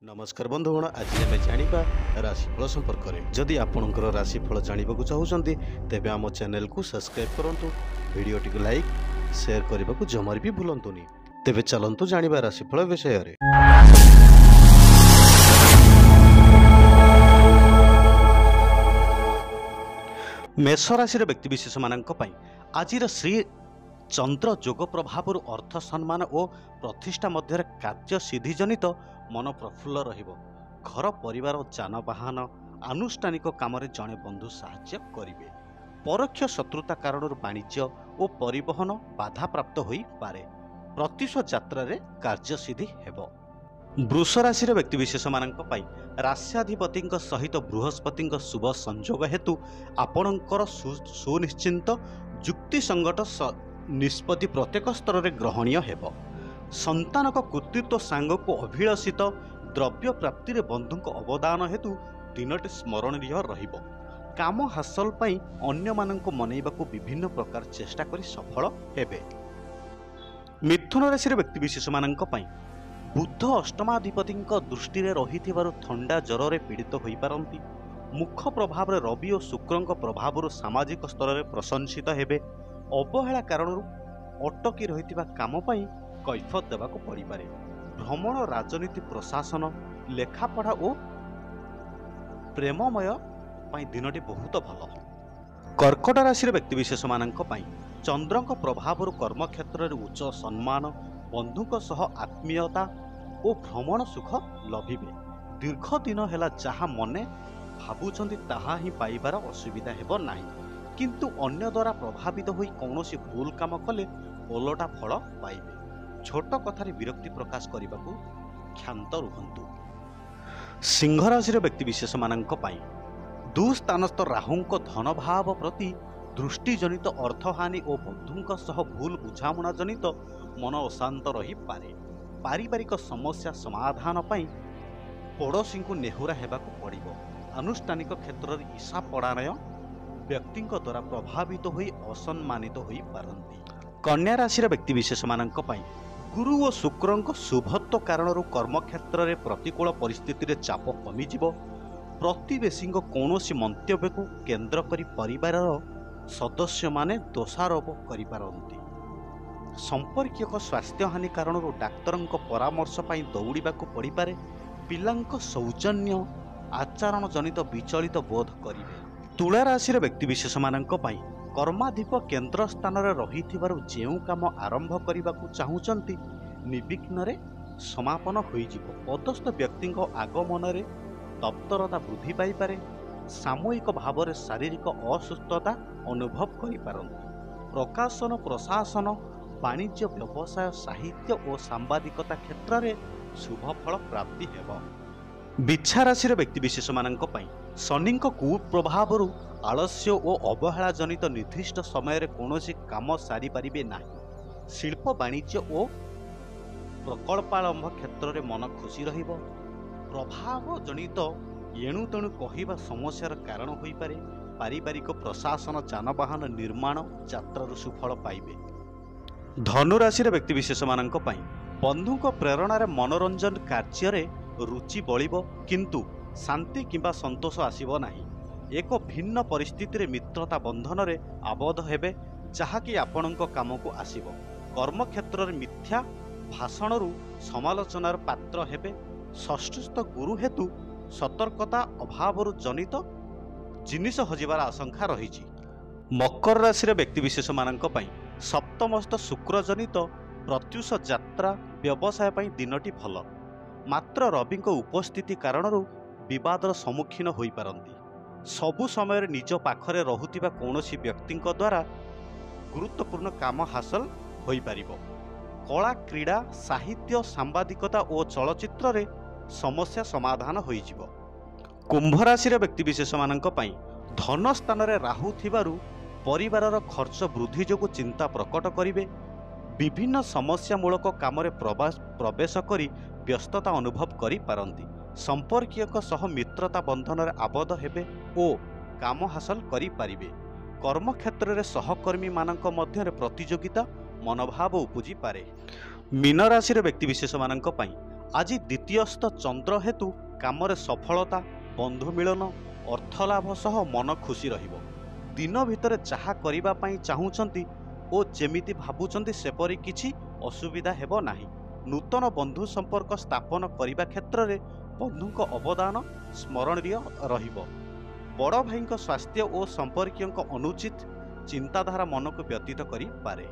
नमस्कार बंधुगण आज आम जाना राशिफल संपर्क में जदि आपणकर राशिफल जानवा चाहते तेज आम चैनल को सब्सक्राइब करूँ वीडियोटी को लाइक शेयर करने को जमार भी भूलुनि तेज चलतु जाना राशिफल विषय में। मेष राशि व्यक्तिशेष मान आज श्री चंद्र जोग प्रभाव अर्थ सम्मान और प्रतिष्ठा मध्य कार्य सिद्धि जनित मन प्रफुल्ल रहिबो। घर परिवार जानवाहन आनुष्ठानिक काम जड़े बंधु साहाय्य करिवे। परोक्ष शत्रुता कारण वाणिज्य और परिवहन बाधा प्राप्त होई पारे। प्रतिशत यात्रा रे कार्य सिद्धि हेबो। वृष राशि व्यक्तिशेष मान राश्याधिपति सहित बृहस्पति शुभ संयोग हेतु आपणकर सुनिश्चिंत युक्तिसंगत निष्पत्ति प्रत्येक स्तर में ग्रहणीय हेबो। संतान कृतित्व सांग को अभिलषित द्रव्य प्राप्ति रे बंधु अवदान हेतु दिनटी स्मरणीय रहिबो। काम हासिल पई अन्य मानक मनैबाकू विभिन्न प्रकार चेष्टा करी सफल हेबे। मिथुन राशि व्यक्तिशेष मानक पई बुध अष्टमाधिपति दृष्टि रे रहिथिबारु थंडा ज्वर रे पीड़ित होई पारंती। मुख प्रभाव रे रवि और शुक्रंक प्रभाव सामाजिक स्तर में प्रशंसित हेबे। अवहेला कारण अटकी रहिथिबा काम पई कैफत देवाको पड़ी पारे। भ्रमण राजनीति प्रशासन लेखापढ़ा और प्रेममय पई दिनटी बहुत भल। कर्कट राशि व्यक्तिशेष मानक पई चंद्रक प्रभाव कर्म क्षेत्र में उच्च सम्मान बंधुक सह आत्मीयता और भ्रमण सुख लभिबे। दीर्घ दिन हेला जहा मने भाबुचंती ताहा ही पाइबार असुविधा हेबो नाही, किंतु अन्य द्वारा प्रभावित होई कौनसी भूल काम कले ओलटा फल पाइबे। छोट कथारे विरक्ति प्रकाश करने को क्षांत रुहंतु। सिंह राशि व्यक्तिशेष मानक पई दुस्थानस्थ राहुंक धन भाव प्रति दृष्टिजनित अर्थहानि और बंधुंक सह भूल बुझामणा जनित मन अशांत रही पारे। पारिवारिक समस्या समाधान पई पड़ोसी को नेहुरा हेबाकू पड़िबो। आनुष्ठानिक क्षेत्र में ईशा पड़ानय व्यक्ति द्वारा प्रभावित होई असम्मानित होई पारंती। कन्या राशि व्यक्तिशेष मानक पई गुरु और शुक्रंक शुभत्व कारण कर्मक्षेत्र में प्रतिकूल परिस्थिति रे चाप कमिजिबो। प्रतिवेशी कौनसी मंतव्य को केंद्र करी परिवार सदस्य माने दोषारोप करि पारंती। संपर्क स्वास्थ्य हानि कारण डाक्तर परामर्श पई दौड़ाक पड़ पारे। पिलांक सौजन्य आचरण जनित विचलित बोध करिवे। तुला राशि व्यक्तिशेष मानक पई कर्माधिप केंद्र स्थान में रही जो काम आरंभ करने को चाहूँगी निर्विघ्न समापन होइजिबो। पदस्थ व्यक्ति आगमन में तत्परता वृद्धि पाइपारे। सामूहिक भाव में शारीरिक असुस्थता अनुभव करिपारंती। प्रकाशन प्रशासन वाणिज्य व्यवसाय साहित्य और सांबादिकता क्षेत्र में शुभ फल प्राप्ति हेबो। बिच्छा राशि व्यक्तिशेष मानक पई शनि कुप्रभाव आलस्य और अवहेला जनित निर्दिष्ट समय रे कौनसी काम सारी पारिबे नाही। शिल्प वाणिज्य और प्रकल्पारंभ क्षेत्र में मन खुशी रहिबो। प्रभाव जनित एणु तेणु कहवा समस्यार कारण होई पारे। पारिवारिक प्रशासन जानवाहन निर्माण यात्रार सुफल पाइबे। धनुराशि व्यक्तिशेष मानक पई बंधुक प्रेरणा रे मनोरंजन कार्य रे रुचि बलिबो, किंतु शांति किंबा संतोष आसीबो नाही। एक भिन्न परिस्थिति रे मित्रता बंधन रे आबद्ध हेबे जहाँकि आपणक काम को आसीबो। कर्म क्षेत्र में मिथ्या भाषण समालोचनार पात्र हेबे। षष्ठस्थ गुरु हेतु सतर्कता अभाव जनित जिनिस हजिबार आशंका रही। मकर राशि व्यक्तिशेष मानक पई सप्तमस्थ शुक्र जनित प्रत्युष यात्रा व्यवसाय पई दिनटी भल। मात्र रवि उपस्थिति कारण विवादर सम्मुखीन होई पारंती। सबु समय निज पाखरे रहुतिबा कौनसी व्यक्ति द्वारा गुरुत्वपूर्ण काम हासिल होई पारिबो। कला क्रीड़ा साहित्य सांबादिकता और चलचित्र रे समस्या समाधान होइजिबो। कुंभ राशि व्यक्तिशेष मानक पई धन स्थान रे राहु थिबारु परिवारर खर्च वृद्धि जोगु चिंता प्रकट करिवे। विभिन्न समस्यामूलक काम रे प्रवेश करी व्यस्तता अनुभव करि पारंती। संपर्कीय सह मित्रता बंधन रे आबद्ध हेबे और काम हासिल करि पारिबे। कर्म क्षेत्र में सहकर्मी मानक मध्य प्रतियोगिता मनोभाव उपजी पारे। मीन राशि व्यक्तिशेष मानक पई ଆଜି ଦ୍ୱିତୀୟସ୍ଥ ଚନ୍ଦ୍ର ହେତୁ କାମରେ ସଫଳତା, ବନ୍ଧୁ ମିଳନ, ଅର୍ଥଲାଭ ସହ ମନ ଖୁସି ରହିବ। ଦିନ ଭିତରେ ଯାହା କରିବା ପାଇଁ ଚାହୁଁଛନ୍ତି ଓ ଯେମିତି ଭାବୁଛନ୍ତି ସେପରି କିଛି ଅସୁବିଧା ହେବ ନାହିଁ। ନୂତନ ବନ୍ଧୁ ସମ୍ପର୍କ ସ୍ଥାପନ କରିବା କ୍ଷେତ୍ରରେ ବନ୍ଧୁଙ୍କ ଅବଦାନ ସ୍ମରଣୀୟ ରହିବ। ବଡ଼ ଭାଇଙ୍କ ସ୍ୱାସ୍ଥ୍ୟ ଓ ସମ୍ପର୍କୀୟଙ୍କ ଅନୁଚିତ ଚିନ୍ତାଧାରା ମନକୁ ବ୍ୟତୀତ କରିପାରେ।